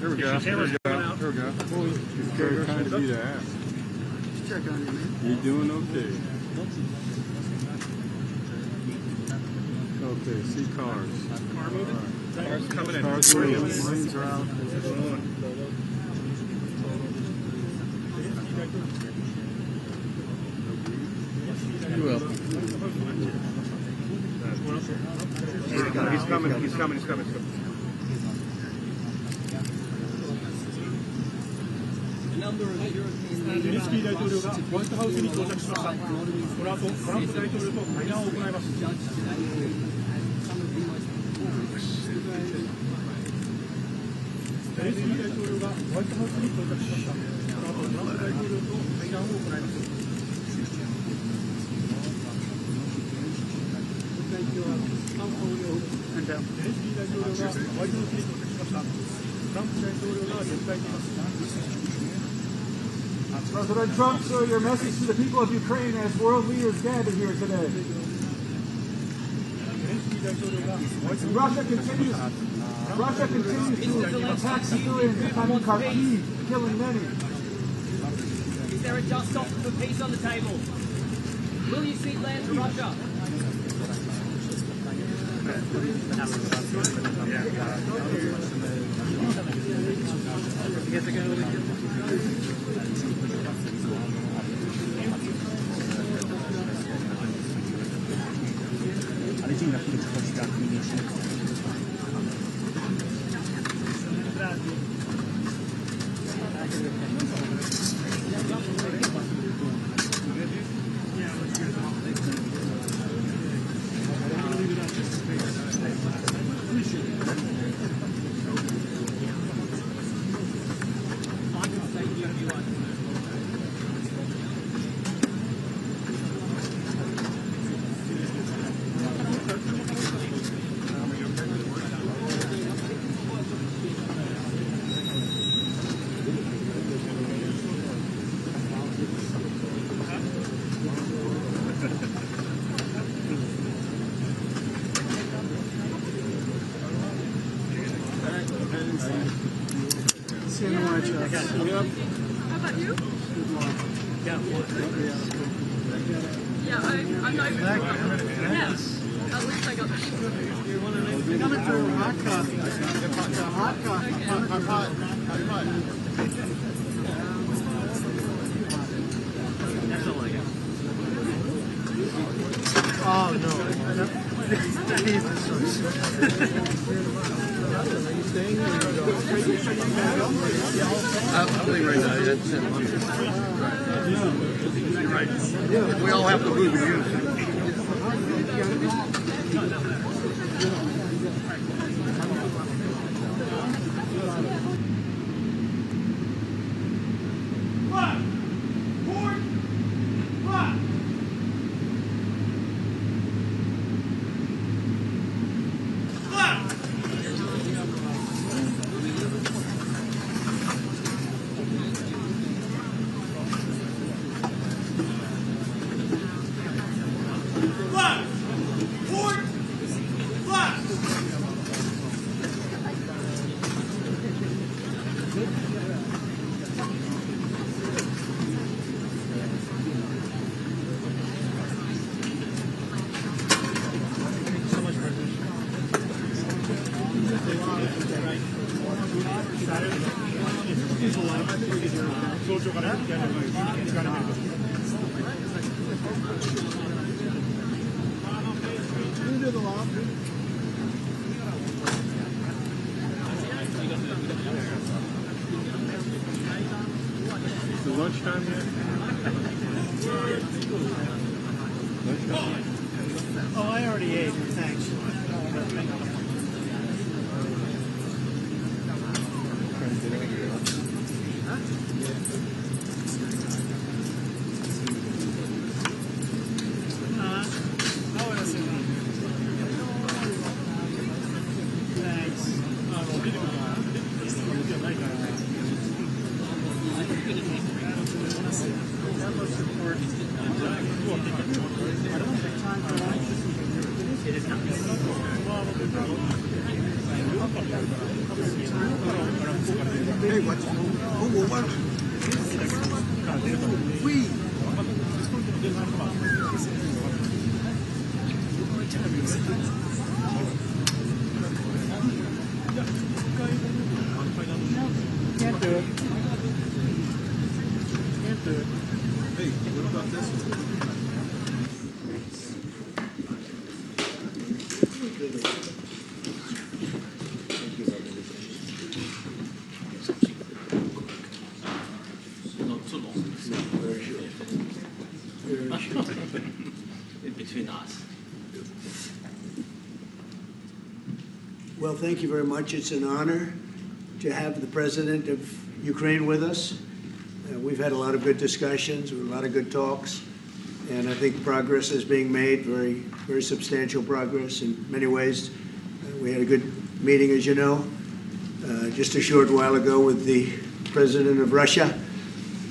Here we go. Here we go. Here we go. He's very kind to be to ask. Check on you, man. You're doing okay. Okay, see cars. Car moving? Cars coming in. Cars moving. Lanes are out. You will. He's coming. He's coming. He's coming. Zelenskyy大統領がホワイトハウスに到着しました。この後、トランプ大統領と会談を行います。ゼレンスキー大統領がホワイトハウスに到着しました。この後、トランプ大統領と会談を行います。ゼレンスキー大統領がホワイトハウスに到着しました。トランプ大統領が出迎えています。President Trump, sir, your message to the people of Ukraine as world leaders gather here today. Russia continues to attack civilians, attacking Kharkiv, killing many. Is there a just offer for peace on the table? Will you cede land to Russia? How about you? Yeah. Yeah, I'm not even. Yeah. At least I got this. Coming through hot coffee. Hot coffee. Hot. Oh no. That is the source. I'm leaving right now. You're right. We all have to move in unison. Is it lunchtime yet? Oh, I already ate. Thanks. Thanks. Can't do it. Can't do it. Hey, what about this one? Not too long. Very short. Very short. In between us. Well, thank you very much. It's an honor to have the President of Ukraine with us. We've had a lot of good discussions, a lot of good talks, and I think progress is being made, very, very substantial progress in many ways. We had a good meeting, as you know, just a short while ago with the President of Russia,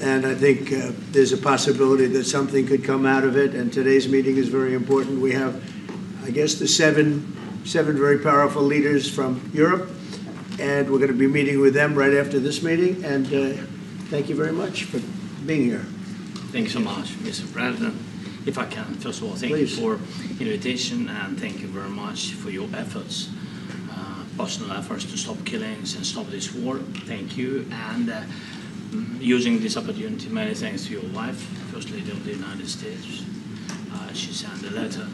and I think there's a possibility that something could come out of it, and today's meeting is very important. We have, I guess, the seven very powerful leaders from Europe, and we're going to be meeting with them right after this meeting, and thank you very much for being here. Thank you so much, Mr. President. If I can, first of all, thank Please. you for invitation and thank you very much for your efforts, personal efforts to stop killings and stop this war. Thank you. And using this opportunity, many thanks to your wife, First Lady of the United States. She sent a letter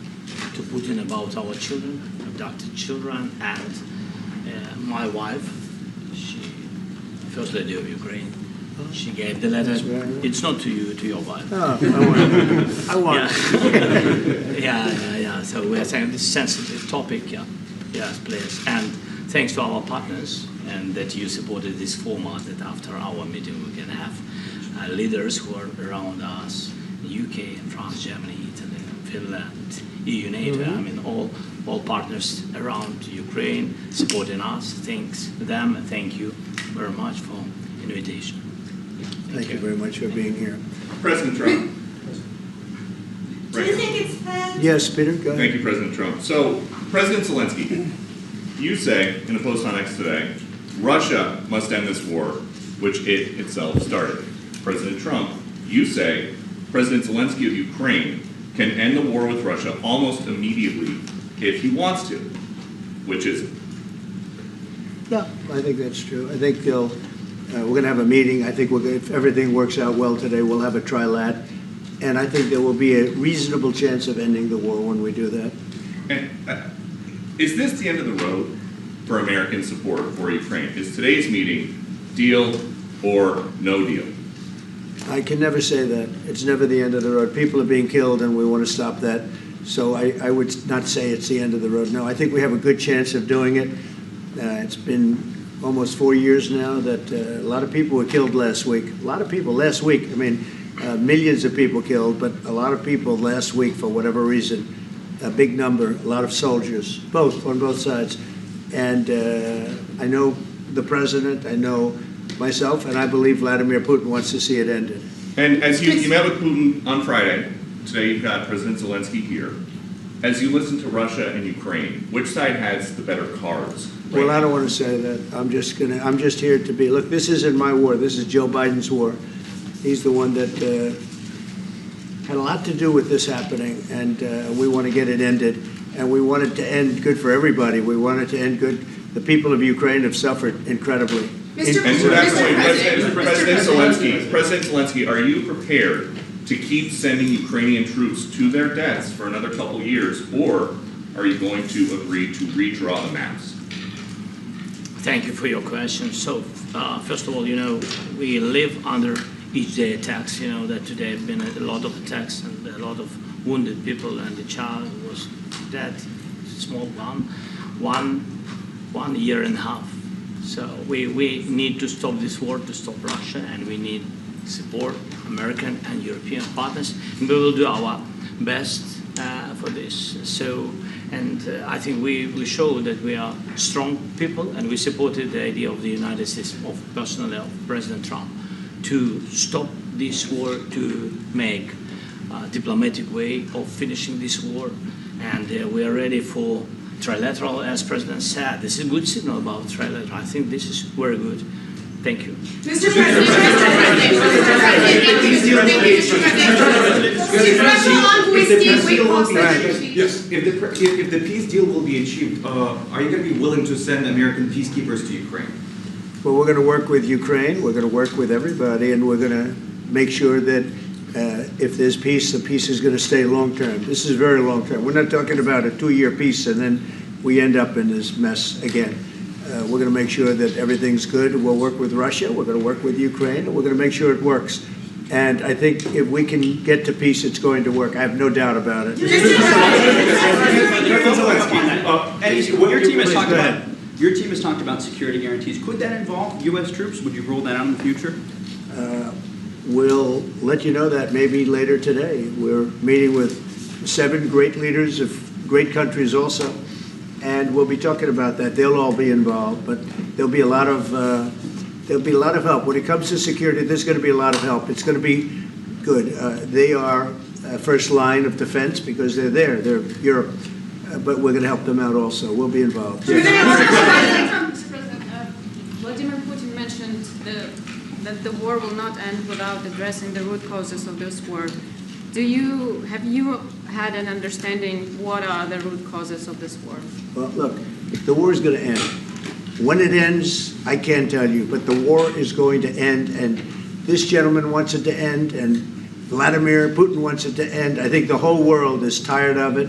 to Putin about our children, abducted children, and my wife, she, First Lady of Ukraine, she gave the letter. It's not to you, to your wife. Oh, I want it. Yeah. So we're saying this sensitive topic, yeah. Yes, please. And thanks to our partners and that you supported this format that after our meeting we can have leaders who are around us, UK, France, Germany, Italy, Finland, EU, NATO, I mean all partners around Ukraine supporting us. Thanks to them and thank you very much for invitation. Thank you very much for being here. President Trump. Do you think it's fair? Yes, Peter, go ahead. Thank you, President Trump. So, President Zelensky, you say in a post on X today, Russia must end this war, which it itself started. President Trump, you say President Zelensky of Ukraine can end the war with Russia almost immediately if he wants to, which is it? No, I think that's true. I think they'll. We're going to have a meeting. I think if everything works out well today, we'll have a trilat. And I think there will be a reasonable chance of ending the war when we do that. And is this the end of the road for American support for Ukraine? Is today's meeting deal or no deal? I can never say that. It's never the end of the road. People are being killed, and we want to stop that. So I would not say it's the end of the road. No, I think we have a good chance of doing it. It's been almost 4 years now that a lot of people were killed last week. A lot of people last week. I mean, millions of people killed, but a lot of people last week for whatever reason. A big number, a lot of soldiers, on both sides. And I know the president, I know myself, and I believe Vladimir Putin wants to see it ended. And as you met with Putin on Friday, today you've got President Zelensky here. As you listen to Russia and Ukraine, which side has the better cards? Right? Well, I don't want to say that. I'm just here to be. Look, this isn't my war. This is Joe Biden's war. He's the one that had a lot to do with this happening, and we want to get it ended. And we want it to end good for everybody. We want it to end good. The people of Ukraine have suffered incredibly. And to that point, President Zelensky, are you prepared to keep sending Ukrainian troops to their deaths for another couple years, or are you going to agree to redraw the maps? Thank you for your question. So, first of all, we live under each day attacks. You know that today have been a lot of attacks and a lot of wounded people, and the child was dead, small one year and a half. So we need to stop this war, to stop Russia, and we need support American and European partners, and we will do our best for this. So, and I think we show that we are strong people, and we supported the idea of the United States, personally of President Trump, to stop this war, to make a diplomatic way of finishing this war, and we are ready for trilateral, as President said. This is a good signal about trilateral. I think this is very good. Thank you. Mr. President, Yes. If the peace deal will be achieved, are you going to be willing to send American peacekeepers to Ukraine? Well, we're going to work with Ukraine, we're going to work with everybody, and we're going to make sure that if there's peace, the peace is going to stay long-term. This is very long-term. We're not talking about a 2-year peace and then we end up in this mess again. We're going to make sure that everything's good. We'll work with Russia, we're going to work with Ukraine, and we're going to make sure it works. And I think if we can get to peace, it's going to work. I have no doubt about it. Your team has talked about security guarantees. Could that involve U.S. troops? Would you roll that out in the future? We'll let you know that maybe later today. We're meeting with 7 great leaders of great countries also, and we'll be talking about that. They'll all be involved, but there'll be a lot of help when it comes to security. There's going to be a lot of help. It's going to be good. They are first line of defense because they're there. They're Europe, but we're going to help them out also. We'll be involved. Mr. President, Vladimir Putin mentioned that the war will not end without addressing the root causes of this war. Have you had an understanding what are the root causes of this war? Well, look, the war is going to end. When it ends, I can't tell you, but the war is going to end, and this gentleman wants it to end, and Vladimir Putin wants it to end. I think the whole world is tired of it,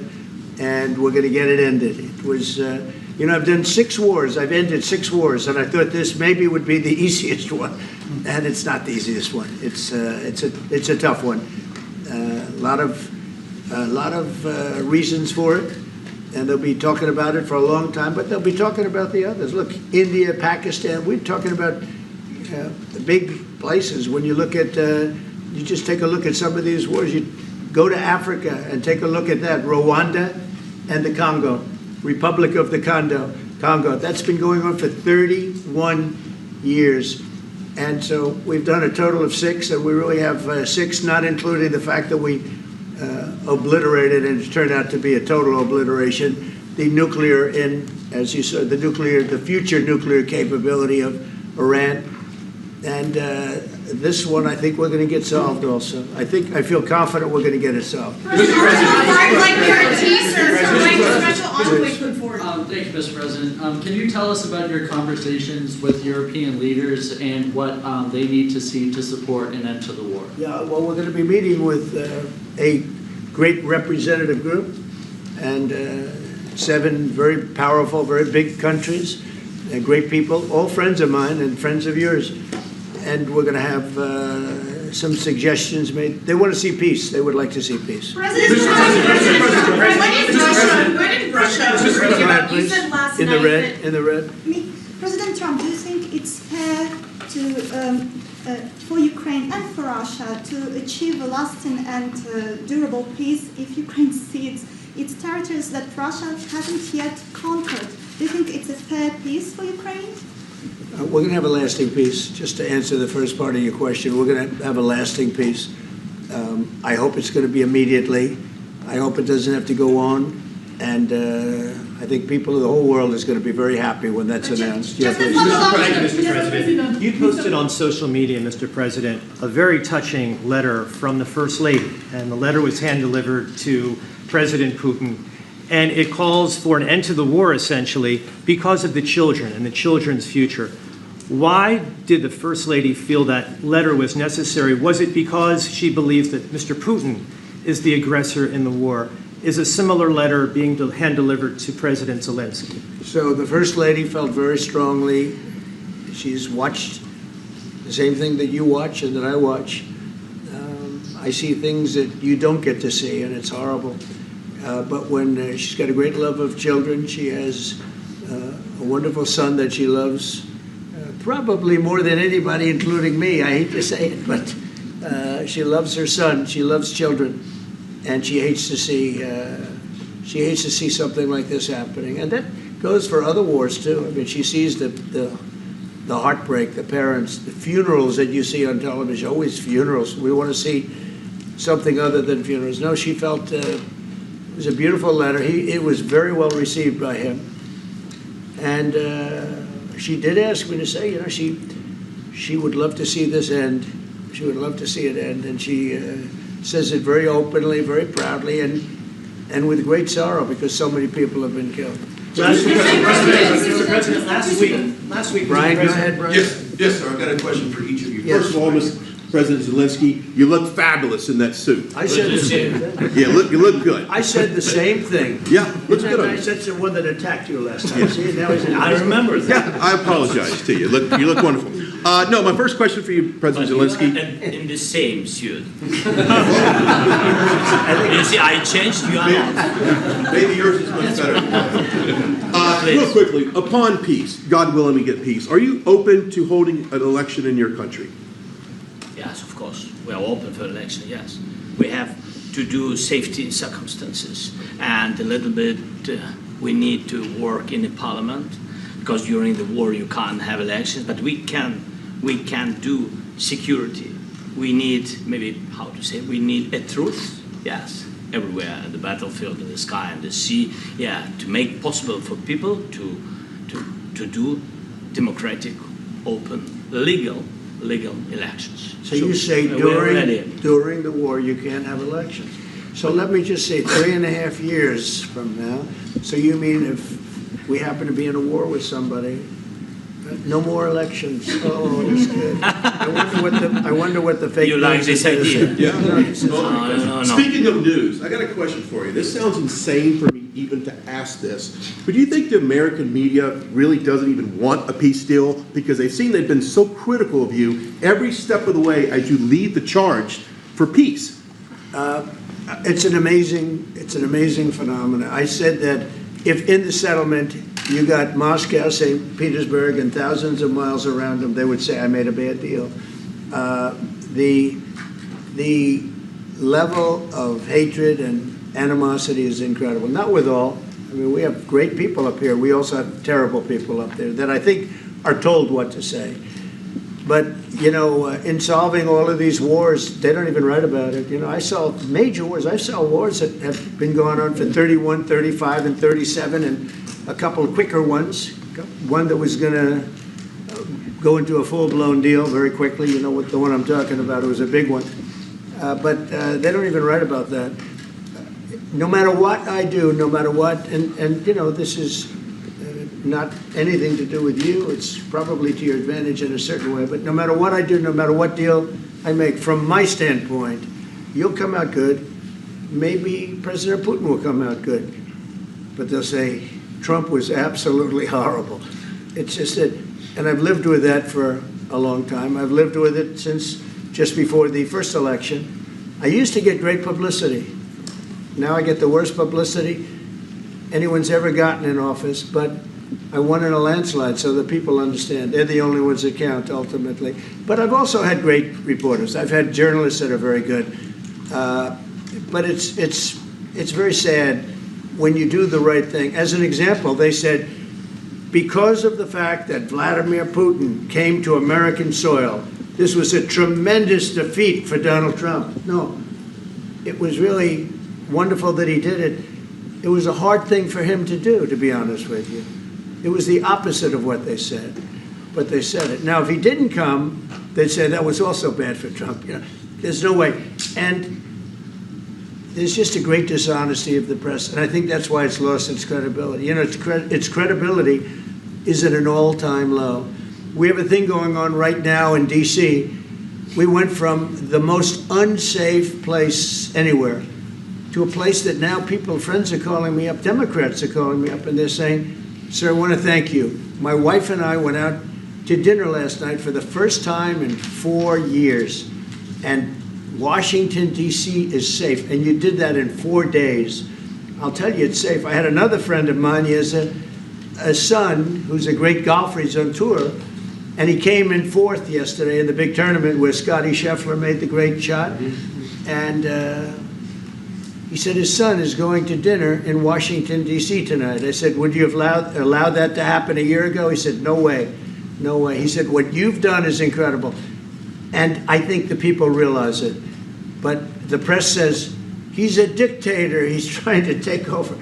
and we're going to get it ended. It was, you know, I've done 6 wars. I've ended 6 wars, and I thought this maybe would be the easiest one, and it's not the easiest one. It's a tough one. A lot of reasons for it, and they'll be talking about it for a long time, but they'll be talking about the others. Look, India, Pakistan, we're talking about the big places. When you look at, you just take a look at some of these wars. You go to Africa and take a look at that. Rwanda and the Congo, Republic of the Congo. That's been going on for 31 years. And so we've done a total of 6, and we really have 6, not including the fact that we obliterated, and it turned out to be a total obliteration, the nuclear, as you said, the future nuclear capability of Iran. And this one, I think we're going to get solved also. I feel confident we're going to get it solved. Thank you, Mr. President. Can you tell us about your conversations with European leaders and what they need to see to support an end to the war? Yeah, well, we're going to be meeting with a great representative group and 7 very powerful, very big countries, and great people, all friends of mine and friends of yours. And we're going to have some suggestions made. They want to see peace. They would like to see peace. President Trump, when in Russia, you said last night. In the red. President Trump, do you think it's fair to for Ukraine and for Russia to achieve a lasting and durable peace if Ukraine cedes its territories that Russia hasn't yet conquered? Do you think it's a fair peace for Ukraine? We're going to have a lasting peace. Just to answer the first part of your question, we're going to have a lasting peace. I hope it's going to be immediately. I hope it doesn't have to go on. And I think people of the whole world is going to be very happy when that's announced. Mr. President, you posted on social media, Mr. President, a very touching letter from the First Lady. And the letter was hand-delivered to President Putin. And it calls for an end to the war, essentially, because of the children and the children's future. Why did the First Lady feel that letter was necessary? Was it because she believes that Mr. Putin is the aggressor in the war? Is a similar letter being hand-delivered to President Zelensky? So the First Lady felt very strongly. She's watched the same thing that you watch and that I watch. I see things that you don't get to see, and it's horrible. But when she's got a great love of children, she has a wonderful son that she loves, probably more than anybody, including me. I hate to say it, but she loves her son. She loves children, and she hates to see something like this happening. And that goes for other wars too. I mean, she sees the heartbreak, the parents, the funerals that you see on television. Always funerals. We want to see something other than funerals. No, she felt. It was a beautiful letter. It was very well received by him. And she did ask me to say, you know, she would love to see this end. She would love to see it end, and she says it very openly, very proudly, and with great sorrow because so many people have been killed. Mr. President, last week, Brian, go ahead, Brian. Yes, sir. I've got a question for each of you. Yes. First of all, Mr. President Zelensky, you look fabulous in that suit. I said the same thing. Yeah, you look good. I said the same thing. Yeah, looks good on I you. said the one that attacked you last time. See, now he's I remember that. Yeah, I apologize to you. You look wonderful. No, my first question for you, President Zelensky. In the same suit. You see, I changed, you are not. Maybe yours is much better. Real quickly, upon peace, God willing we get peace, are you open to holding an election in your country? Yes, of course. We are open for election, yes. We have to do safety circumstances. And a little bit, we need to work in the parliament, because during the war you can't have elections, but we can do security. We need, maybe, how to say, we need a truth, yes, everywhere, in the battlefield, in the sky, in the sea, yeah, to make possible for people to do democratic, open, legal elections. So you say during the war you can't have elections. So let me just say 3.5 years from now, so you mean if we happen to be in a war with somebody, no more elections. Oh, that's good. I wonder what the fake You like this idea? Yeah. No. Speaking of news, I got a question for you. This sounds insane for me even to ask this, but do you think the American media really doesn't even want a peace deal because they've been so critical of you every step of the way as you lead the charge for peace? It's an amazing phenomenon. I said that if in the settlement you got Moscow, St. Petersburg, and thousands of miles around them, they would say, I made a bad deal. The level of hatred and animosity is incredible. Not with all. I mean, we have great people up here. We also have terrible people up there that I think are told what to say. But, you know, in solving all of these wars, they don't even write about it. You know, I saw major wars. I saw wars that have been going on for 31, 35, and 37, and a couple of quicker ones. One that was going to go into a full-blown deal very quickly. You know what the one I'm talking about. It was a big one. But they don't even write about that. No matter what I do, no matter what, and you know, this is not anything to do with you. It's probably to your advantage in a certain way. But no matter what I do, no matter what deal I make, from my standpoint, you'll come out good. Maybe President Putin will come out good. But they'll say, Trump was absolutely horrible. It's just that, and I've lived with that for a long time. I've lived with it since just before the first election. I used to get great publicity. Now I get the worst publicity anyone's ever gotten in office, but I won in a landslide, so the people understand. They're the only ones that count, ultimately. But I've also had great reporters. I've had journalists that are very good. But it's very sad when you do the right thing. As an example, they said, because of the fact that Vladimir Putin came to American soil, this was a tremendous defeat for Donald Trump. No, it was really wonderful that he did it. It was a hard thing for him to do, to be honest with you. It was the opposite of what they said, but they said it. Now, if he didn't come, they'd say that was also bad for Trump. You know, there's no way. And there's just a great dishonesty of the press, and I think that's why it's lost its credibility. You know, its credibility is at an all-time low. We have a thing going on right now in D.C. We went from the most unsafe place anywhere to a place that now friends are calling me up, Democrats are calling me up, and they're saying, sir, I want to thank you. My wife and I went out to dinner last night for the first time in 4 years, and Washington, D.C. is safe, and you did that in 4 days. I'll tell you, it's safe. I had another friend of mine. He has a son who's a great golfer. He's on tour, and he came in fourth yesterday in the big tournament where Scotty Scheffler made the great shot, and he said his son is going to dinner in Washington, D.C. tonight. I said, would you have allowed that to happen a year ago? He said, no way, no way. He said, what you've done is incredible. And I think the people realize it. But the press says, he's a dictator, he's trying to take over.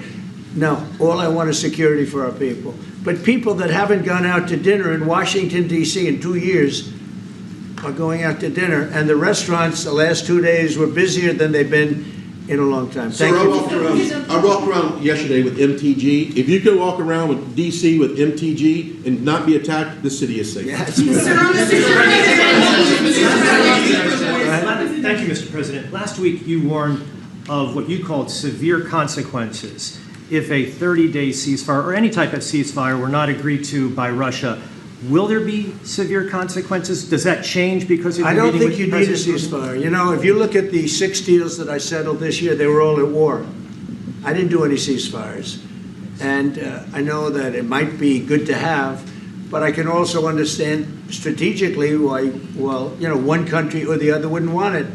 No, all I want is security for our people. But people that haven't gone out to dinner in Washington, D.C. in 2 years, are going out to dinner, and the restaurants the last 2 days were busier than they've been in a long time. Sir, Thank you. I walked around yesterday with MTG. If you can walk around with DC with MTG and not be attacked, the city is safe. Yes. Thank you, Mr. President. Last week, you warned of what you called severe consequences if a 30-day ceasefire or any type of ceasefire were not agreed to by Russia. Will there be severe consequences? Does that change because of I your don't meeting think with you need a President ceasefire. You know, if you look at the 6 deals that I settled this year, they were all at war. I didn't do any ceasefires. And I know that it might be good to have, but I can also understand strategically why, well, you know, one country or the other wouldn't want it.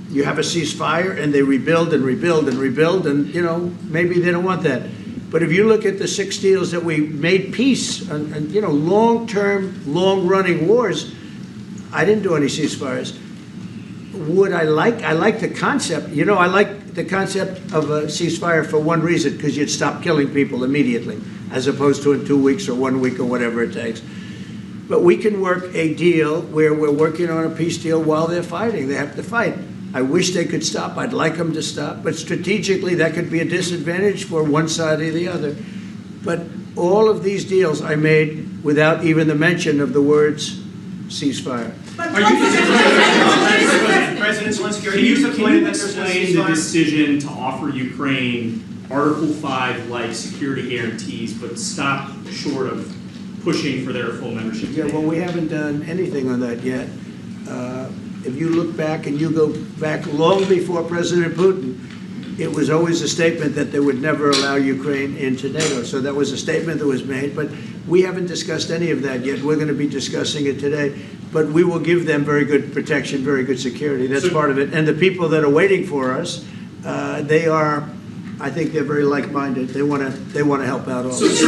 You have a ceasefire and they rebuild and rebuild and rebuild, and, you know, maybe they don't want that. But if you look at the 6 deals that we made peace and you know, long-term, long-running wars, I didn't do any ceasefires. Would I like the concept. You know, I like the concept of a ceasefire for one reason, because you'd stop killing people immediately, as opposed to in 2 weeks or 1 week or whatever it takes. But we can work a deal where we're working on a peace deal while they're fighting. They have to fight. I wish they could stop. I'd like them to stop. But strategically, that could be a disadvantage for one side or the other. But all of these deals I made without even the mention of the words ceasefire. President Zelenskyy, can you explain the decision to offer Ukraine Article 5-like security guarantees, but stop short of pushing for their full membership? Yeah, well, we haven't done anything on that yet. If you look back and you go back long before President Putin, it was always a statement that they would never allow Ukraine into NATO. So that was a statement that was made, but we haven't discussed any of that yet. We're going to be discussing it today, but we will give them very good protection, very good security. That's part of it. And the people that are waiting for us, they are, I think they're very like-minded. They want to help out also. Thank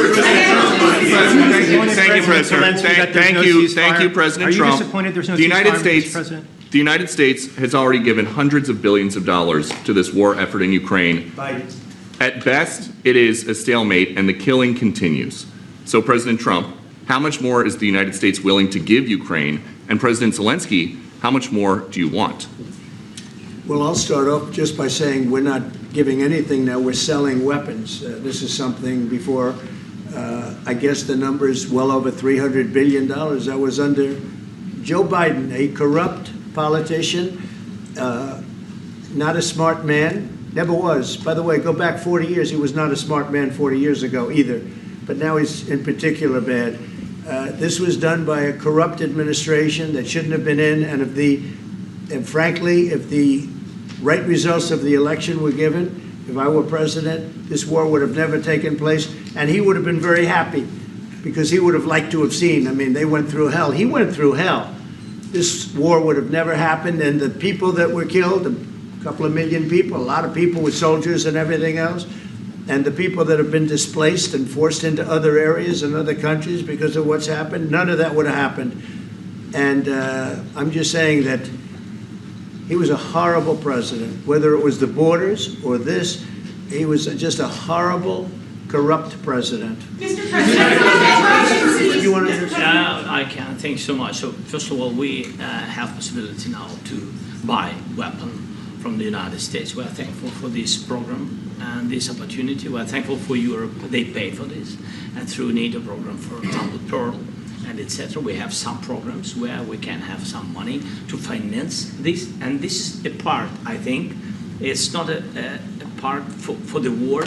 you, President. Thank you, President Trump. Are you disappointed there's no The United ceasefire, States, Mr. President? The United States has already given hundreds of billions of dollars to this war effort in Ukraine. At best, it is a stalemate, and the killing continues. So, President Trump, how much more is the United States willing to give Ukraine? And President Zelensky, how much more do you want? Well, I'll start off just by saying we're not giving anything now. We're selling weapons. This is something before, I guess the number is well over $300 billion. That was under Joe Biden, a corrupt politician, not a smart man, never was. By the way, go back 40 years, he was not a smart man 40 years ago either, but now he's in particular bad. This was done by a corrupt administration that shouldn't have been in, and frankly, if the right results of the election were given, if I were president, this war would have never taken place, and he would have been very happy, because he would have liked to have seen. I mean, they went through hell. He went through hell. This war would have never happened, and the people that were killed, a couple of million people, a lot of people with soldiers and everything else, and the people that have been displaced and forced into other areas and other countries because of what's happened, none of that would have happened. And I'm just saying that he was a horrible president, whether it was the borders or this. He was just a horrible, corrupt president. Mr. President, you want to I can. Thanks so much. So first of all, we have possibility now to buy weapons from the United States. We are thankful for this program and this opportunity. We are thankful for Europe. They pay for this. And through NATO program, for example, Pearl and etc., we have some programs where we can have some money to finance this. And this is a part, I think, it's not a part for the war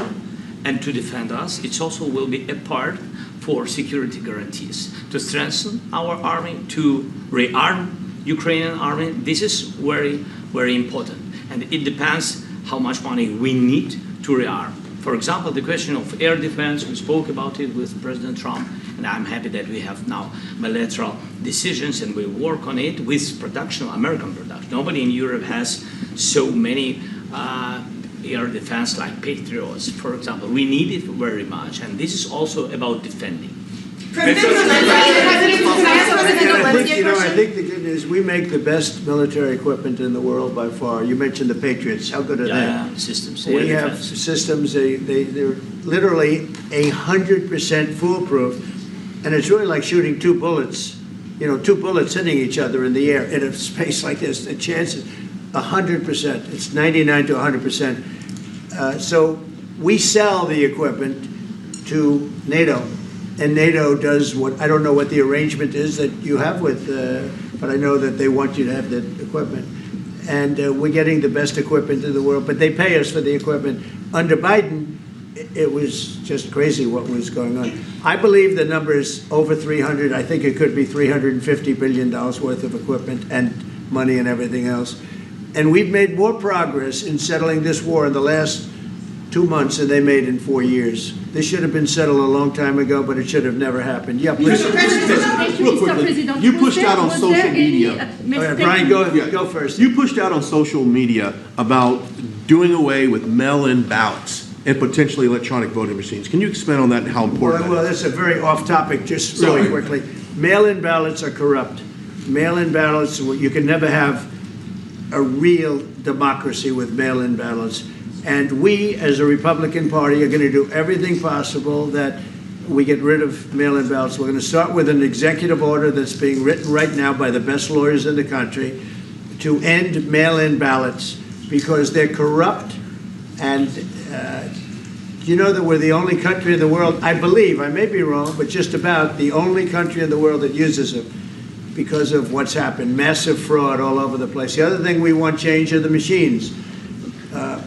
and to defend us. It also will be a part for security guarantees, to strengthen our army, to rearm Ukrainian army. This is very, very important. And it depends how much money we need to rearm. For example, the question of air defense, we spoke about it with President Trump, and I'm happy that we have now bilateral decisions and we work on it with production, American production. Nobody in Europe has so many air defense like Patriots, for example. We need it very much, and this is also about defending. I think the good news, we make the best military equipment in the world by far. You mentioned the Patriots. How good are they? Systems. We have systems, they're literally 100% foolproof. And it's really like shooting 2 bullets you know, two bullets hitting each other in the air in a space like this. The chance is 100%. It's 99 to 100%. So we sell the equipment to NATO, and NATO does what, I don't know what the arrangement is that you have with, but I know that they want you to have the equipment. And we're getting the best equipment in the world, but they pay us for the equipment. Under Biden, it was just crazy what was going on. I believe the number is over 300. I think it could be $350 billion worth of equipment and money and everything else. And we've made more progress in settling this war in the last 2 months than they made in 4 years. This should have been settled a long time ago, but it should have never happened. Yeah, please. Real quickly, you pushed out on social media. Brian, go first. You pushed out on social media about doing away with mail-in ballots and potentially electronic voting machines. Can you expand on that and how important Well, that's a very off-topic, just really quickly. Mail-in ballots are corrupt. Mail-in ballots, you can never have a real democracy with mail-in ballots. And we, as a Republican Party, are going to do everything possible that we get rid of mail-in ballots. We're going to start with an executive order that's being written right now by the best lawyers in the country to end mail-in ballots because they're corrupt. And you know that we're the only country in the world, I believe, I may be wrong, but just about the only country in the world that uses them because of what's happened. Massive fraud all over the place. The other thing we want change are the machines.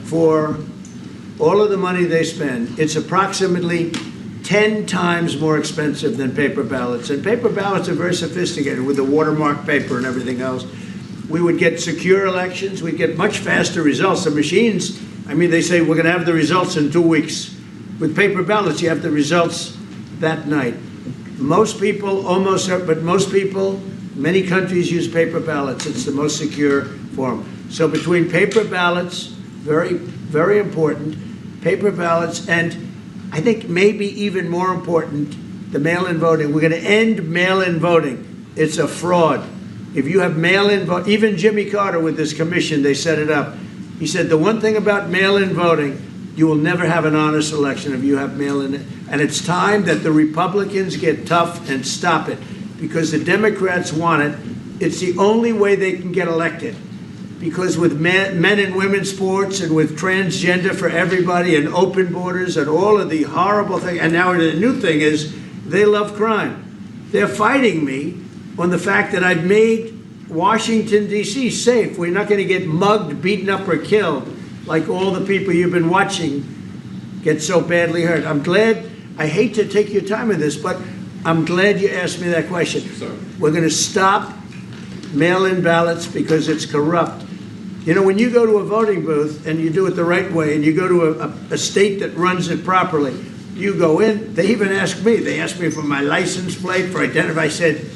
For all of the money they spend, it's approximately 10 times more expensive than paper ballots. And paper ballots are very sophisticated with the watermark paper and everything else. We would get secure elections. We'd get much faster results. The machines, I mean, they say we're going to have the results in 2 weeks. With paper ballots, you have the results that night. Most people, but most people, many countries use paper ballots. It's the most secure form. So between paper ballots, very, very important, paper ballots, and I think maybe even more important, the mail-in voting. We're going to end mail-in voting. It's a fraud. If you have mail-in vote, even Jimmy Carter with this commission, they set it up. He said the one thing about mail-in voting, you will never have an honest election if you have mail-in. And it's time that the Republicans get tough and stop it because the Democrats want it. It's the only way they can get elected. Because with men and women's sports and with transgender for everybody and open borders and all of the horrible things, and now the new thing is they love crime. They're fighting me on the fact that I've made Washington, D.C. safe. We're not going to get mugged, beaten up, or killed like all the people you've been watching get so badly hurt. I'm glad, I hate to take your time with this, but I'm glad you asked me that question. We're going to stop mail-in ballots because it's corrupt. You know, when you go to a voting booth and you do it the right way and you go to a state that runs it properly, you go in, they even ask me, they asked me for my license plate, for identity. I said,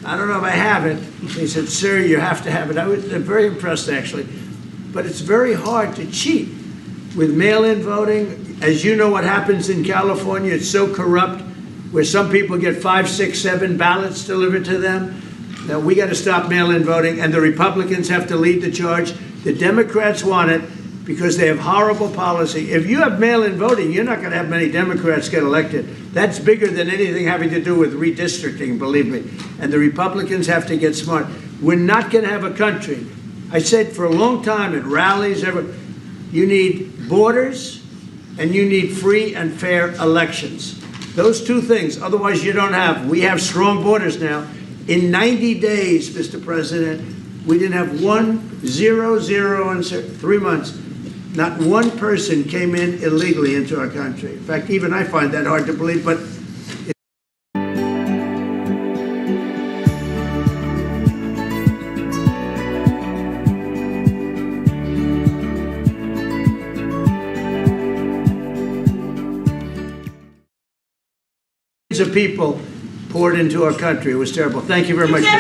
I don't know if I have it. They said, sir, you have to have it. I was very impressed, actually. But it's very hard to cheat with mail-in voting. As you know what happens in California, it's so corrupt, where some people get 5, 6, 7 ballots delivered to them. Now, we got to stop mail-in voting, and the Republicans have to lead the charge. The Democrats want it because they have horrible policy. If you have mail-in voting, you're not going to have many Democrats get elected. That's bigger than anything having to do with redistricting, believe me. And the Republicans have to get smart. We're not going to have a country. I said for a long time at rallies, you need borders and you need free and fair elections. Those two things, otherwise you don't have. We have strong borders now. In 90 days, Mr. President, we didn't have 0 in 3 months. Not one person came in illegally into our country. In fact, even I find that hard to believe, but of people poured into our country. It was terrible. Thank you very much. What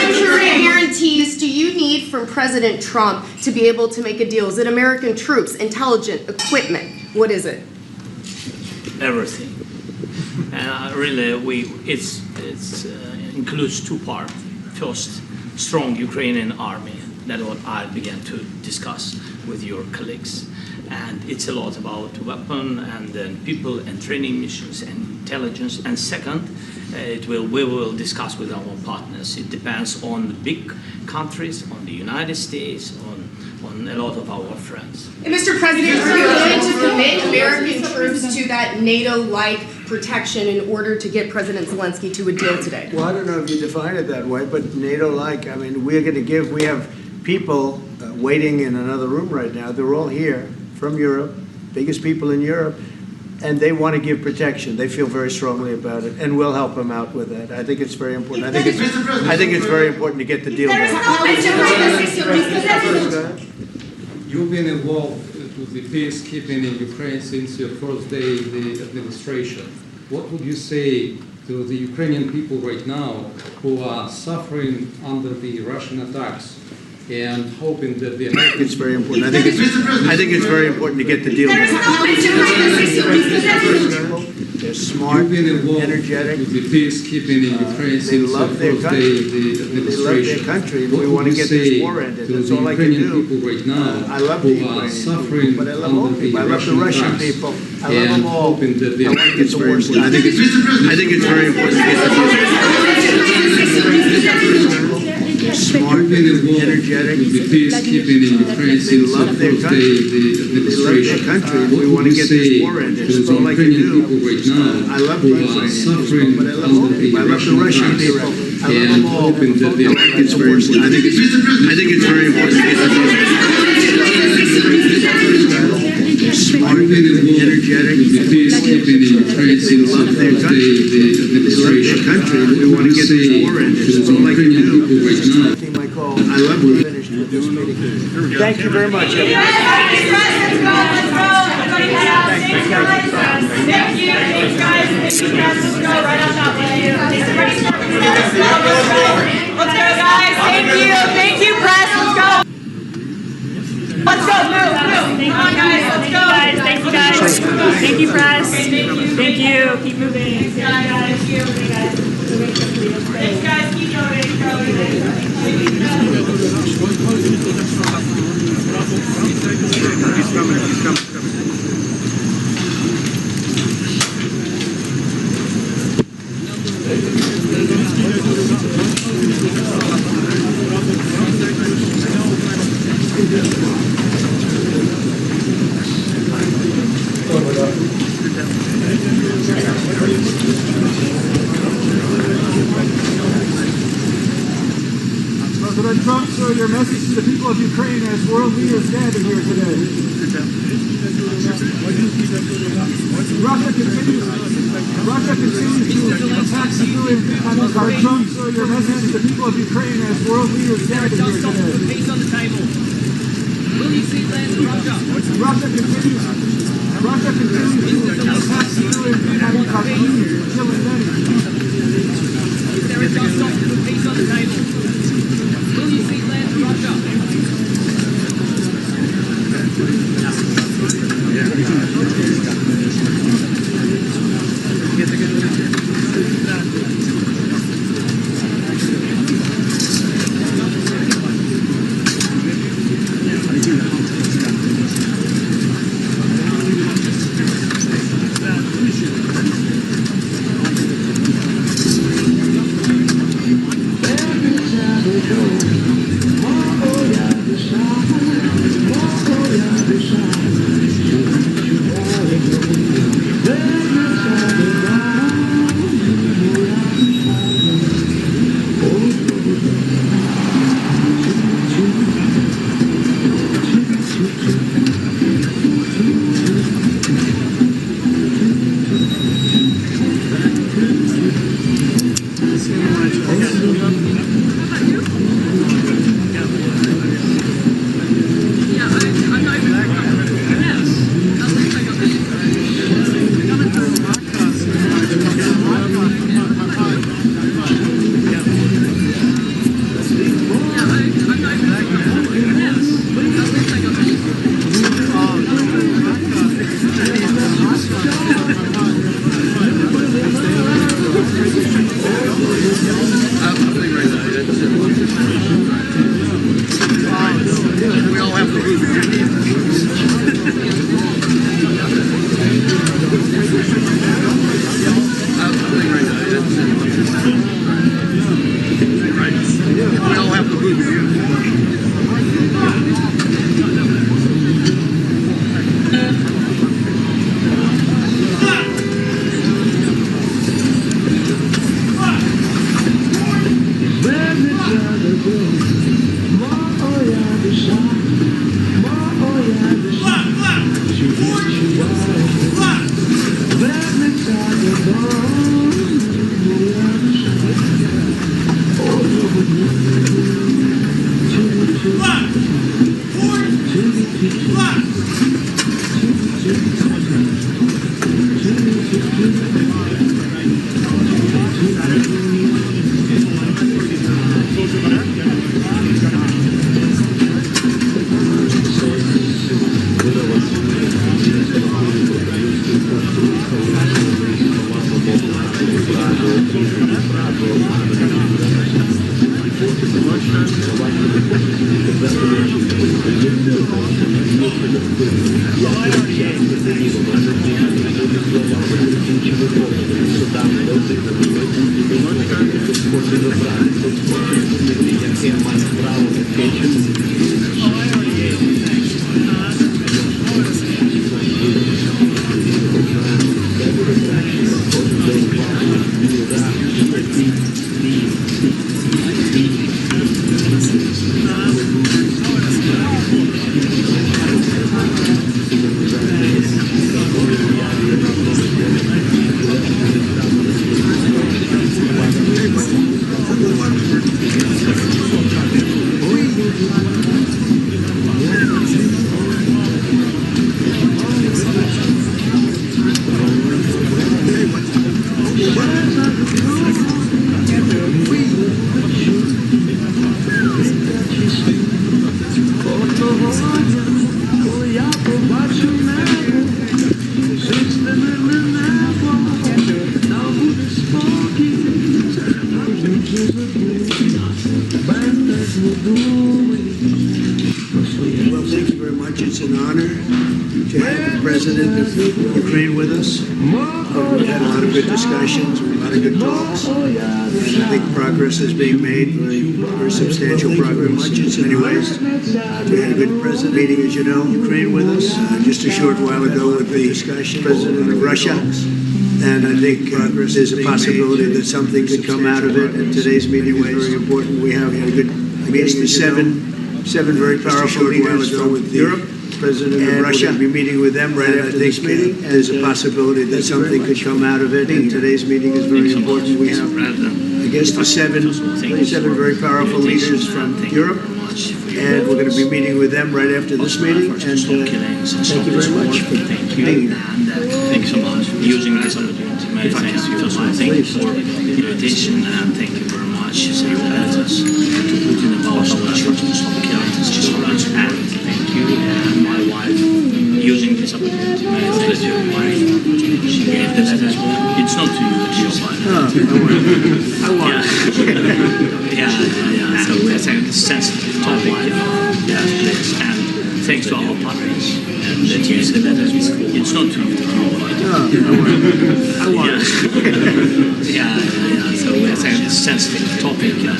security guarantees do you need from President Trump to be able to make a deal? Is it American troops, intelligence, equipment? What is it? Everything. And really, it includes two parts. First, strong Ukrainian army. That's what I began to discuss with your colleagues. And it's a lot about weapon and then people and training missions and intelligence. And second, we will discuss with our partners. It depends on the big countries, on the United States, on a lot of our friends. And Mr. President, are you going to commit American troops to that NATO-like protection in order to get President Zelensky to a deal today? Well, I don't know if you define it that way, but NATO-like, I mean, we have people waiting in another room right now. They're all here from Europe, biggest people in Europe, and they want to give protection. They feel very strongly about it, and we'll help them out with that. I think it's very important. I think it's very important to get the deal done. You've been involved with the peacekeeping in Ukraine since your first day in the administration. What would you say to the Ukrainian people right now who are suffering under the Russian attacks and hoping that the American... It's very important. I think it's very important to get the deal done. They're smart, energetic. With the peacekeeping in Ukraine they love their country. They love their country. We want to get this war ended. That's all I can do. Right now I love the Ukrainian people, but I love all people. I love the Russian people. I love them all. I want to get the war done. I think it's very important to get the deal done. They're smart, energetic. With the peacekeeping in Ukraine they love their country. They love their country. We want to get this war ended. That's all I can do. I love the Ukrainian people, but I love all people. I love the Russian people. I love them all. I want to get the war done. I think it's very important to get the deal done. They're smart, energetic. They love their country. They love their country. We want to get this war ended. That's all I can do. I love to finish with this meeting. Thank you very much, everybody. Thank you, press. Let's go. Let's go. Move. Come on, guys. Let's go. Thank you, guys. Thank you, press. Thank you. Keep moving. Thanks, guys. Thank you. Thanks, guys. Keep going. He's coming. President Trump, sir, your message to the people of Ukraine as world leaders gathered here today. Russia continues to attack civilian people. Trump, sir, your message to the people of Ukraine as world leaders gathered here today. Peace on the table. Will you see land in Russia? Russia continues to attack civilian people, killing many. Is there a just stop for peace on the table? Will you see land in Russia? Well, thank you very much. It's an honor to have the President of Ukraine with us. We've had a lot of good discussions, a lot of good talks, and I think progress is being made, very substantial progress in many ways. We had a good President meeting, as you know, Ukraine with us just a short while ago with the discussion, President of Russia. And I think there's a possibility that something could come out of it. And today's meeting was very important. We have a good meeting with seven very powerful leaders from Europe, President of Russia. We'll be meeting with them right after this meeting. There's a possibility that something could come out of it. And today's meeting is very important. We have, I guess, the seven very powerful leaders from Europe. And we're going to be meeting with them right after this meeting. And thank you very much. Thank you. Thank you so much for using this opportunity. Many thanks to you. Thank you for the invitation, and thank you very much for your guidance to Putin about our church to stop killing. It's just all right. And thank you. And my wife using this opportunity. Many thanks to your wife. She gave this letter. It's not to you, it's your wife. I want it. Yeah. So we're saying it's a sensitive topic. Yeah, please. And thanks to our partners. And that you said that it's not to you, it's your wife. I want it. Yeah. So we're saying it's a sensitive topic. And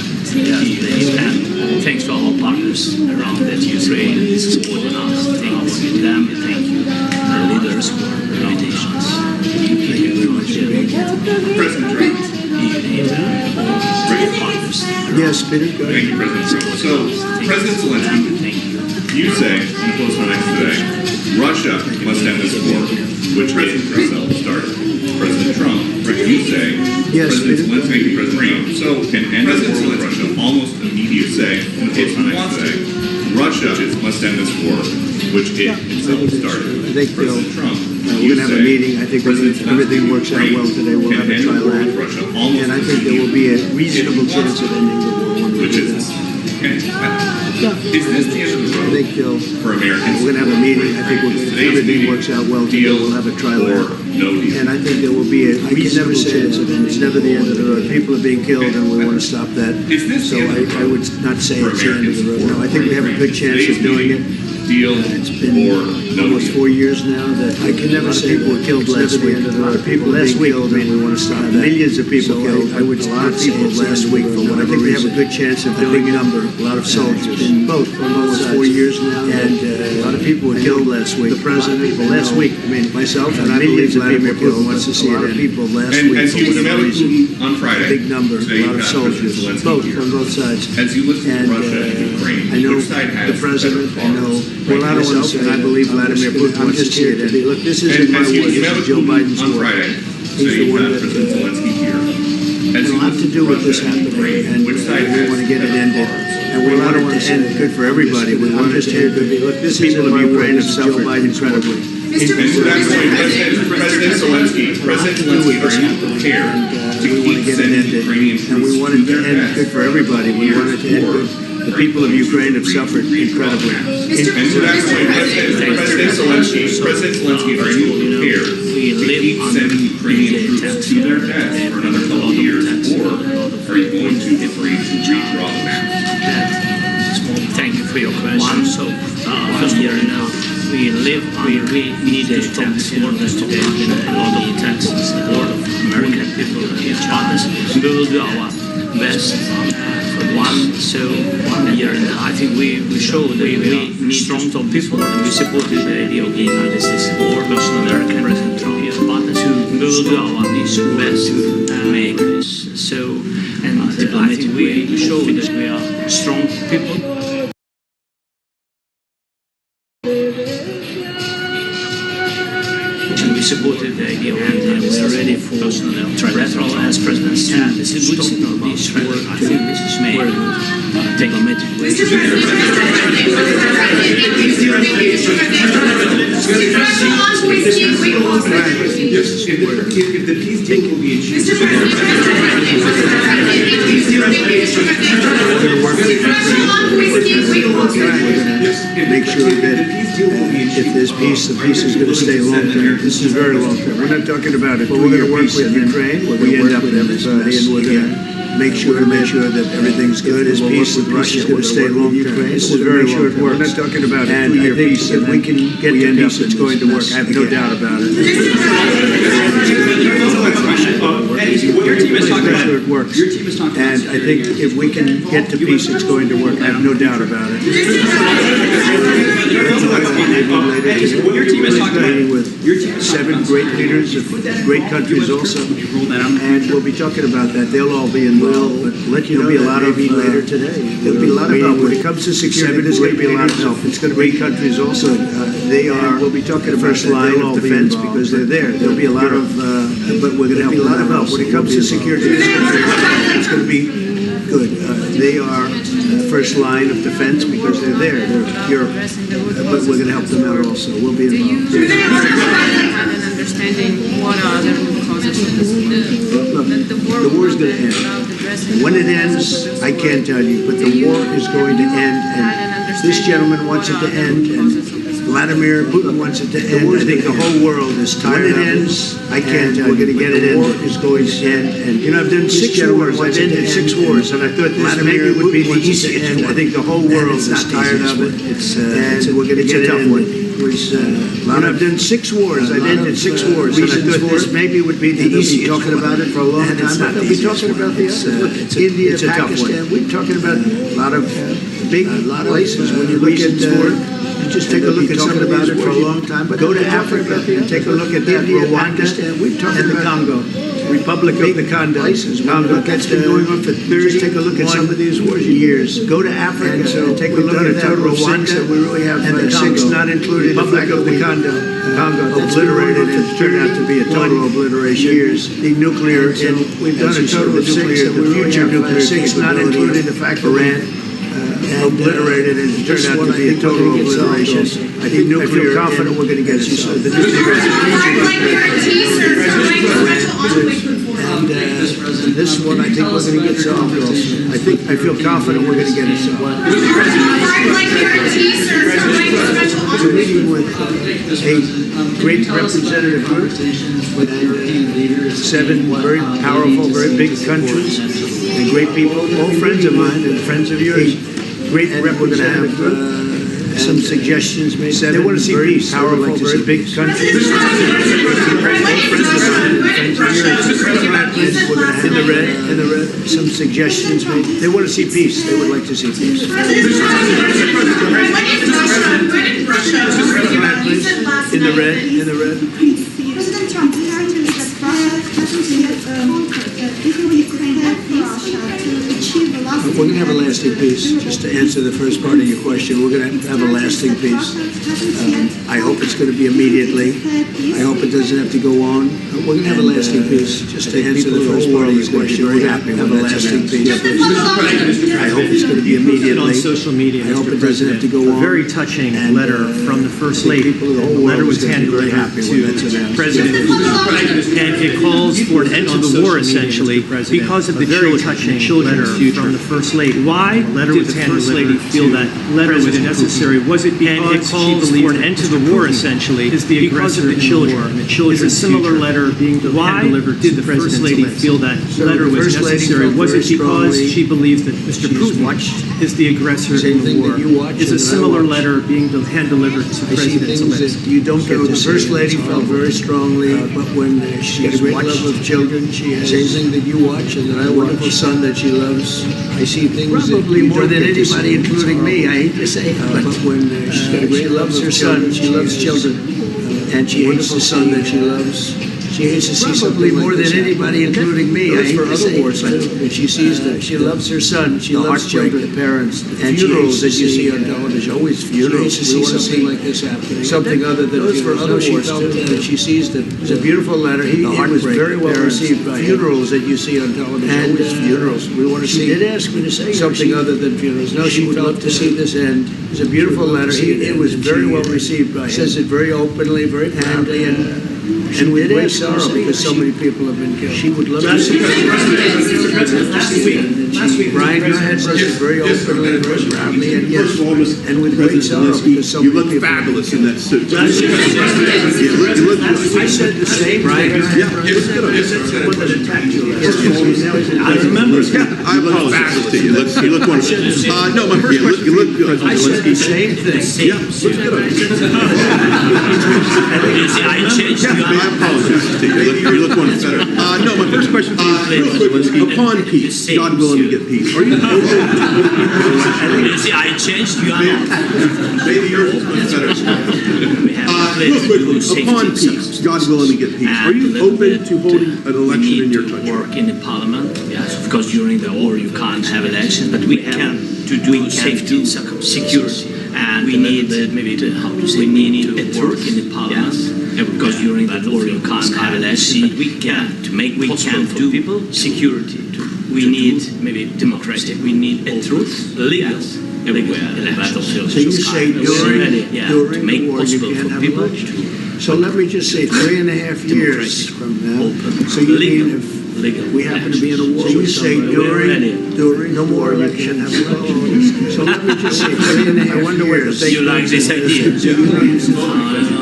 thanks to our partners around that Ukraine is supporting us. Thank you to them. Thank you to the leaders for the invitations. Thank you very much. President Trump. Great partners. Yes, Peter. Go ahead. Thank you, President. So, President Zelensky, you say in the post on X today, Russia must end this war, which President Trump started. President Trump, you say, yes, President Zelensky, President Trump, so can end President Zelensky almost immediately say in the post on X today, Russia must end this war, which it itself started. I think President Trump, we're going to have a meeting. I think everything works out well today. We'll have a trial act. And I think there will be a reasonable chance of ending the war when we do this. Is this the end of the road I think for Americans? We're going to have a meeting. I think everything works out well today. We'll have a trial act. And I think there will be a reasonable chance of ending. It's never the end of the road. People are being killed and we want to stop that. So I would not say it's the end of the road. No, I think we have a good chance of doing it. It's been almost 4 years now that I can never say people were killed last week. A lot of people last week killed and we want to stop that. Millions of people killed. I would not say it's last week for whatever reason. I think we have a good chance of doing a number. A lot of soldiers. In both on almost 4 years now. And a lot of people were killed last week. The president last week. I mean, myself and I believe Vladimir Putin wants to see a lot of people last week for whatever reason. On Friday, big number. A lot of soldiers. Both on both sides. As you listen to Russia and Ukraine, I know which side has the president. I know. Well, I don't want to say, I believe Vladimir Putin wants to see it. Look, this isn't my war. This is Joe Biden's war. He's the one that will have to do with this happening, and we want to get it ended. And we want it to end good for everybody. We want it to end good. Look, this people of Ukraine have suffered incredibly. President Zelensky, are you prepared to keep sending Ukrainian troops and we want it to end good for everybody. We want it to end good. The people of Ukraine have suffered incredibly. President Zelensky, are you prepared to keep sending Ukrainian troops to their deaths for another couple of years, or are you going to be free to redraw the map? Thank you for for your question. So, first year now, we need to stop this war today. A lot of intense support of American people and partners. We will do our best for one year and I think we showed that we need strong people and we supported the idea of the United States war versus American President Trump and partners. We will do our best to make this so, and I think we showed that we are strong people. We supported the idea and we're ready for retro as President said. This is good signal about this war. I think this is made diplomatic way. Mr. If the peace deal will be achieved, make sure that if there's peace, the peace is going to stay long term. This is very long term. We're not talking about it. We're going to work with Ukraine. We end up with everybody, and we're going to make sure that everything's good. As peace with Russia is going to stay long term. This is very long term. We're not talking about a 2-year peace. If we can get to peace, it's going to work. I have no doubt about it. Your team has talked about it works. Your team has talked about it. And I think if we can get to peace, it's going to work. I have no doubt about it. Your team has talked about it. With 7 great leaders of great countries also. And we'll be talking about that. They'll all be involved. But there'll be a lot of later today. There'll be a lot of help. When it comes to security, there's going to be a lot of help. It's going to be countries also. They are. We'll be talking about first line of defense because they're there. There'll be a lot of. But we're going to have a lot of help. When it comes to security, it's going to be good. They are first line of defense because they're there. They're Europe. But we're going to help them out also. We'll be involved. Do you have an understanding what are the root causes of this? The war is going to end. When it ends, I can't tell you, but the war is going to end. And this gentleman wants it to end, and Vladimir Putin wants it to end. I think the whole world is tired of it. When it ends, I can't tell you. We're going to get it in. The war is going to end. And you know, I've done 6 wars. I've ended 6 wars, and I thought this maybe would be the easiest one. I think the whole world is tired of it. And we're going to get it in. I've done 6 wars. I've ended 6 wars, and I thought this maybe would be the easiest. Talking about it for a long time. We're talking about India, Pakistan. We're talking about a lot of big places. When you look at. Just take a look at something about it for a long time. But go to Africa and take a look at that, Rwanda and the Congo, Republic of the Congo. Congo, that's been going on for 30. Take a look at some of these wars years. Go to Africa and take a look at that, Rwanda. We really have and the 6 not included. Republic of the Congo, obliterated and turned out to be a total obliteration. Years. The nuclear, and we've done a total of 6. The future nuclear 6 not including the fact Iran. Obliterated and it turned out to be a total obliteration. I think I feel confident we're going to get it solved. And this one I think we're going to get solved also. I feel confident we're going to get it solved. We're meeting with a great representative group and 7 very powerful, very big countries and great people, all friends of mine and friends of yours. Great rep. We're going to have some suggestions made. They want to see peace. Powerful, very big countries. All friends of mine and friends of yours. We're going to have in the red, some suggestions made. They want to see peace. They would like to see peace. In the red. President Trump characterized Ukraine and Russia to achieve a lasting We're going to have a lasting peace. Just to answer the first part of your question, we're going to have a lasting peace. I hope it's going to be immediely. I hope it doesn't have to go on. We're going to have a lasting peace. Just to answer the first part of your question, we're going to have a lasting peace. I hope it's going to be immediately. On social media, I hope it doesn't have to go on. A very touching letter from the First Lady. The letter was handed to President Putin, and it calls for an end to the war, essentially, because of the very touching letter from the First Lady. Why did the First Lady feel that letter was necessary? Was it because she believes for an end to the the war, essentially, is the aggressor in the war. And the children. Is a similar letter being hand-delivered to the First Lady feel that letter was necessary? Was it because she believes that Mr. Putin is the aggressor in the war? Is a similar letter being hand-delivered to President Zelensky? You don't get the First Lady felt very strongly, but when she has a great love of children, she has same thing that you watch, and that I watch. A wonderful son that she loves. I see things probably more than anybody, including me. I hate to say it, but when she loves her son, she loves children, and she hates the son that she loves. She hates to see something more than anybody, including me. I hate to say it, but she sees that she loves her son. She loves children, the parents, and funerals that you see on television. Always funerals. She hates to see something like this happening. Something other than funerals. She felt that she sees that it's a beautiful letter. It was very well received by funerals that you see on television. Always funerals. We want to see. She did ask me to say something other than funerals. No, she would love to see this end. It's a beautiful letter. It was very well received by him. Says it very openly, very proudly, and with great sorrow because so many people have been killed. She would love to see it. Brian, go ahead, says it very openly, very proudly, and yes, and with great sorrow because so many people. You look fabulous in that suit. I said the same. Brian, go ahead. I remember. I apologize to you. You look wonderful. No, my first question. You look good. I said the same thing. Yeah, looks good. I changed. I apologize to you. You look wonderful. No, my first question for you, real quick. Upon peace, God willing to get peace. Are you open? I changed. You are not. Maybe yours is much better. Real quickly, upon peace, God willing to get peace. Are you open to holding an election in your country? Work in the parliament. Yes, of course, during the war you can't have election, but we can to do safety, security, and we need maybe to help you say we need to work in the parliament. Yes. Because during that war you can't have election, but we can to make possible for people security. We need maybe democracy. We need truth, legal. Everywhere, so you say during to make the war possible you can't for have people election. So let me just say 3.5 years from now. So you mean if we happen to be in a war? So you say during no more election have election. So let me just say 3.5 years. I wonder what the thing. You like this idea?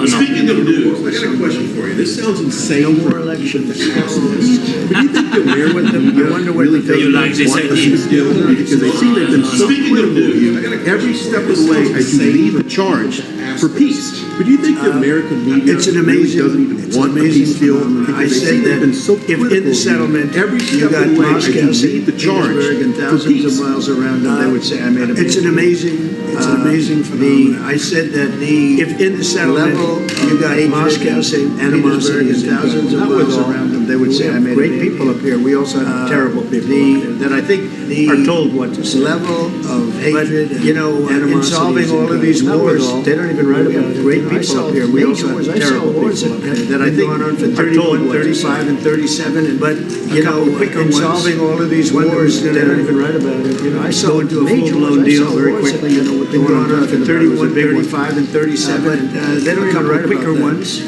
Speaking of news, I got a question for you. This sounds insane. No more election. But do you think the American media really you like this want idea? us to deal with it? Because they see they've been so critical of you every step of the way as you lead the charge for peace. But do you think the American media really doesn't even want a peace deal? I said that if in the settlement every step of the way as you lead the charge and for thousands peace. of miles around them, they would say I made a It's an amazing phenomenon. I said that if in the settlement you got Moscow saying animosity and thousands of miles around them, they would say I made great people up here. We also have terrible people that I think are told what to say. Level of hatred, in solving all of these wars, they don't even write about it. Great people up here. We also have terrible people up here that I think are told 35 and 37, but in solving all of these wars, they don't even write about it. I saw into a full-blown deal very quickly. What they going on for 31, 35, and 37. They don't even write quicker ones.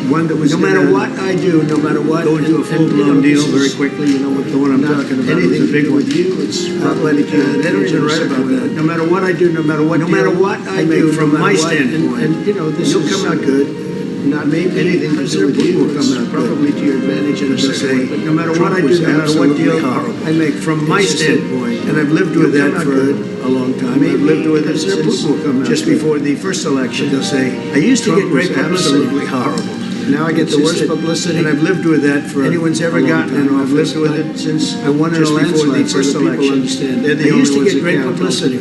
One that was no matter what I do, no matter what, go into a full-blown deal very quickly. You know what the one I'm talking about. Anything big with you, it's not letting you. They don't even write about that. No matter what I do, no matter what I do, from my standpoint, and this will come out good. Not maybe anything to do with you will come out probably to your advantage in a second way. But no matter what I do, no matter what deal I make, from my standpoint, and I've lived with that for a long time. I've lived with it since just before the first election. They'll say, I used to get great publicity. Absolutely horrible. Now I get the worst publicity, and I've lived with that for anyone's ever gotten in office. I've lived with it since I won in a landslide. First election, they're the only ones that get great publicity.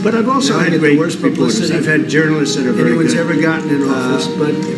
But I've also had great publicity. I've had journalists that are very good. Anyone's ever gotten in office,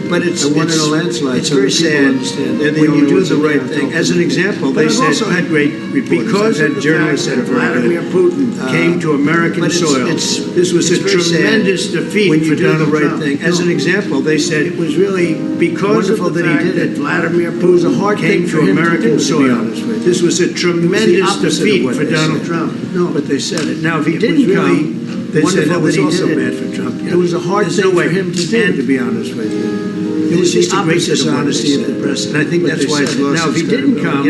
but it's I won in a landslide. It's very sad when you do the right thing. As an example, they said I've also had great reporters. Because I've had journalists that are Vladimir Putin came to American soil. This was a tremendous defeat when you do the right thing. As an example, they said it was really because wonderful that he did it. Vladimir Putin came to American soil. This was a tremendous defeat for Donald Trump. No, but they said it. Now, if he didn't come, they said that was also bad for Trump. It was a hard thing for him to do, to be honest with you. It was just a great dishonesty of the press, and I think that's why it's lost. Now, if he didn't come,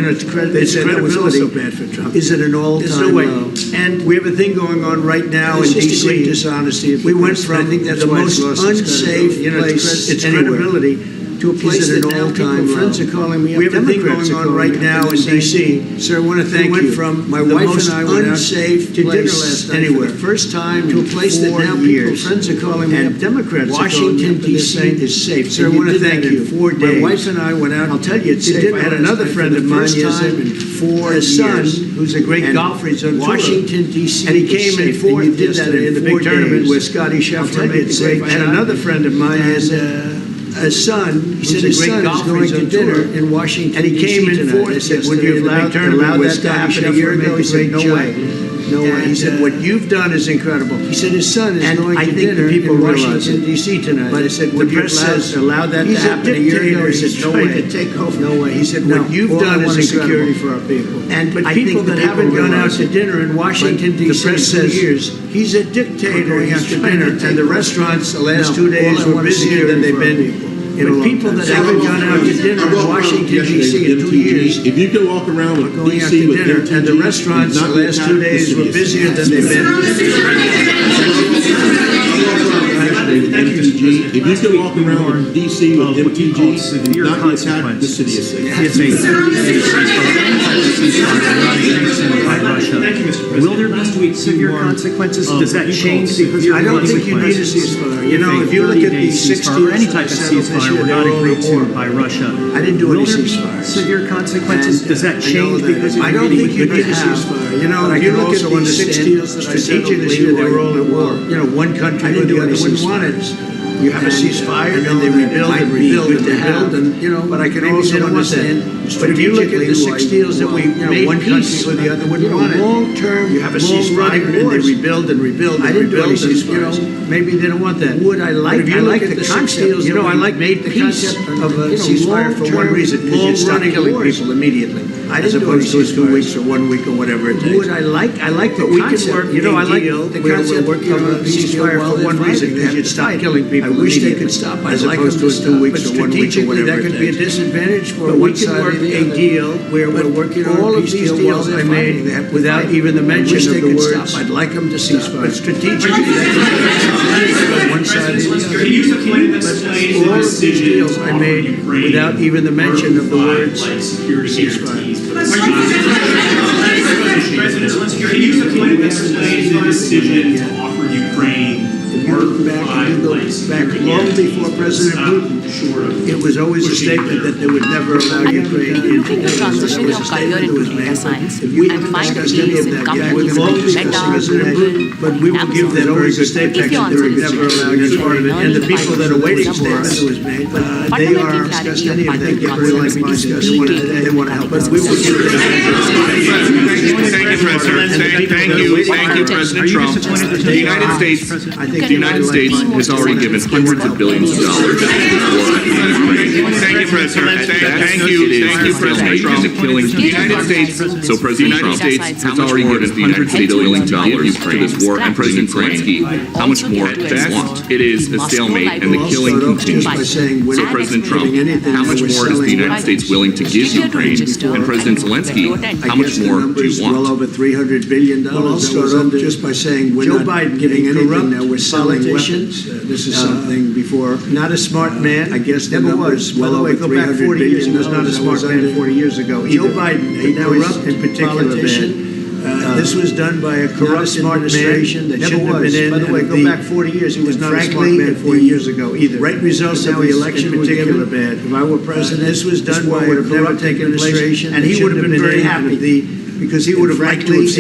they said that was also bad for Trump. Is it an all-time low? And we have a thing going on right now in D.C. Great dishonesty. We went from the most unsafe place, its credibility, to a place that now people, friends are calling me up. We have a thing going on right now in D.C. Sir, I want to thank you. From my wife and I went unsafe to dinner last night anywhere. For the first time to a place that now people, friends are calling me up. Democrats Washington, D.C. is safe. Sir, I want to thank you. 4 days. My wife and I went out. I'll tell you, it's safe. I had another friend of mine in 4 years. His son, who's a great golfer, he's on Washington, D.C. And he came in 4th. He did that in the big tournament where Scotty Scheffler made the great. I had another friend of mine has a son, he said his son is going to dinner in Washington, and he came in 4th. I said, would you allow that to happen a year ago? He said, no way. No way. He said, what you've done is incredible. He said his son is going to dinner in Washington, D.C. tonight. But I said, would you allow that to happen a year ago? He said, no way. No way. He said, what you've done is security for our people. But people that haven't gone out to dinner in Washington, D.C. in 2 years, he's a dictator going out to dinner, and the restaurants the last 2 days were busier than they've been. But people that haven't gone out to dinner in Washington, D.C. in 2 years, if you can walk around with going out to dinner, and the restaurants the last 2 days were busier than they've been. MTG, if you can walk around in D.C. with MTG, not be attacked, the city is safe. Will there be severe consequences? Does that change? I don't think you need a ceasefire. You know, if you look at the 6 deals or any type of ceasefire were not agreed to by Russia, I didn't do any ceasefires. Will there be severe consequences? Does that change because I don't think you need a ceasefire. You know, if you look at the 6 deals that I strategically, they were all at war. You know, one country or the other wouldn't want it. You have a ceasefire, and they rebuild and rebuild and rebuild, and you know. But I can also understand. But if you look at the 6 deals that we, you know, one country or the other wouldn't want it. Long term, you have a ceasefire, and they rebuild and rebuild and rebuild, and you know, maybe they don't want that. Would I like? If you like the concept, you know, I like made the concept of a ceasefire for one reason, because you stop killing people immediately, as opposed to 2 weeks or 1 week or whatever it takes. Would I like? I like the concept. You know, I like the concept of a ceasefire for one reason, because you'd stop killing people. I wish they could stop. As opposed to 2 weeks or 1 week or whatever. That could be a disadvantage for one side or the other. A deal where we're working on all of these deals I made without even the mention of the words. I'd like them to ceasefire. But strategically, that one side or the other. Can you explain the decision I made without even the mention of the words ceasefire? Can you explain the decision to offer Ukraine back long before President Putin, it was always a statement that they would never allow Ukraine into NATO. That was a statement that was made. We haven't discussed any of that yet. We're long discussing President Putin, but we will give that very good statement that they would never allow you as part of it. And the people that are waiting for us, it was made, they are discussed any of that. They really like my discussion. They want to help us. We will give that. Thank you, President. Thank you, President Trump. The United States has already given hundreds of billions of dollars to Ukraine. Thank you, President. Thank you, President Trump. The United States. So, President Trump has already given hundreds of billions of dollars to this war, and President Zelenskyy, how much more do they want? It is a stalemate, and the killing continues. So, President Trump, how much more is the United States willing to give Ukraine? And President Zelenskyy, how much more do you want? Well over $300 billion. I'll start off just by saying we're not Biden giving anything now. We're selling weapons. This is something before. Not a smart man. I guess never was. Well over $300 billion. He was not a smart man 40 years ago. Joe Biden, a corrupt and politician. This was done by a corrupt administration that shouldn't have been in. By the way, go back 40 years. He was not a smart man 40 years ago either. Right results of the election were given. Bad. If I were president, this was done by a corrupt administration, and he would have been very happy because he would have liked to have seen